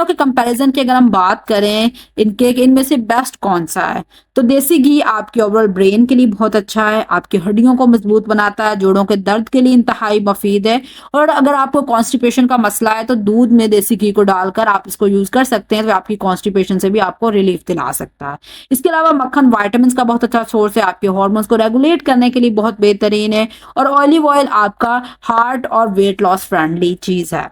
के कंपैरिजन की अगर हम बात करें इनके कि इनमें से बेस्ट कौन सा है, तो देसी घी आपके ओवरऑल ब्रेन के लिए बहुत अच्छा है, आपकी हड्डियों को मजबूत बनाता है, जोड़ों के दर्द के लिए इंतहाई मुफीद है। और अगर आपको कॉन्स्टिपेशन का मसला है तो दूध में देसी घी को डालकर आप इसको यूज कर सकते हैं, तो आपकी कॉन्स्टिपेशन से भी आपको रिलीफ दिला सकता है। इसके अलावा मक्खन वाइटामिन का बहुत अच्छा सोर्स है, आपके हार्मोन्स को रेगुलेट करने के लिए बहुत बेहतरीन है। और ऑलिव ऑयल आपका हार्ट और वेट लॉस फ्रेंडली चीज है।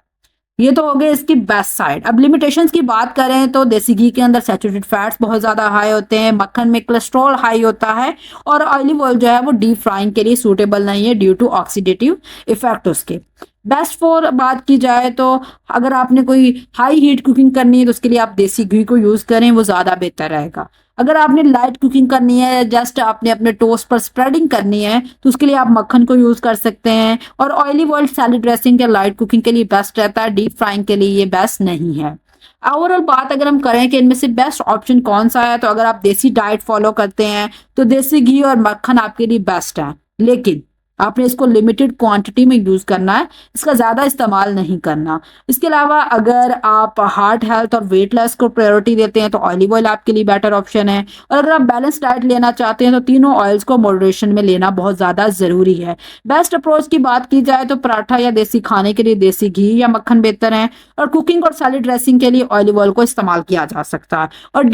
ये तो हो गए इसकी बेस्ट साइड। अब लिमिटेशंस की बात करें तो देसी घी के अंदर सैचुरेटेड फैट्स बहुत ज्यादा हाई होते हैं, मक्खन में कोलेस्ट्रॉल हाई होता है, और ऑलिव ऑयल जो है वो डीप फ्राइंग के लिए सूटेबल नहीं है ड्यू टू ऑक्सीडेटिव इफेक्ट उसके। बेस्ट फॉर बात की जाए तो अगर आपने कोई हाई हीट कुकिंग करनी है तो उसके लिए आप देसी घी को यूज करें, वो ज्यादा बेहतर रहेगा। अगर आपने लाइट कुकिंग करनी है, जस्ट आपने अपने टोस्ट पर स्प्रेडिंग करनी है, तो उसके लिए आप मक्खन को यूज कर सकते हैं। और ऑयली ऑयल सैलेड ड्रेसिंग या लाइट कुकिंग के लिए बेस्ट रहता है, डीप फ्राइंग के लिए ये बेस्ट नहीं है। ओवरऑल बात अगर हम करें कि इनमें से बेस्ट ऑप्शन कौन सा है, तो अगर आप देसी डाइट फॉलो करते हैं तो देसी घी और मक्खन आपके लिए बेस्ट है, लेकिन आपने इसको लिमिटेड क्वांटिटी में यूज करना है, इसका ज्यादा इस्तेमाल नहीं करना। इसके अलावा अगर आप हार्ट हेल्थ और वेट लॉस को प्रायोरिटी देते हैं तो ऑलिव ऑयल आपके लिए बेटर ऑप्शन है। और अगर आप बैलेंस डाइट लेना चाहते हैं तो तीनों ऑयल्स को मॉडरेशन में लेना बहुत ज्यादा जरूरी है। बेस्ट अप्रोच की बात की जाए तो पराठा या देसी खाने के लिए देसी घी या मक्खन बेहतर है, और कुकिंग और सैलेड ड्रेसिंग के लिए ऑलिव ऑयल को इस्तेमाल किया जा सकता है। और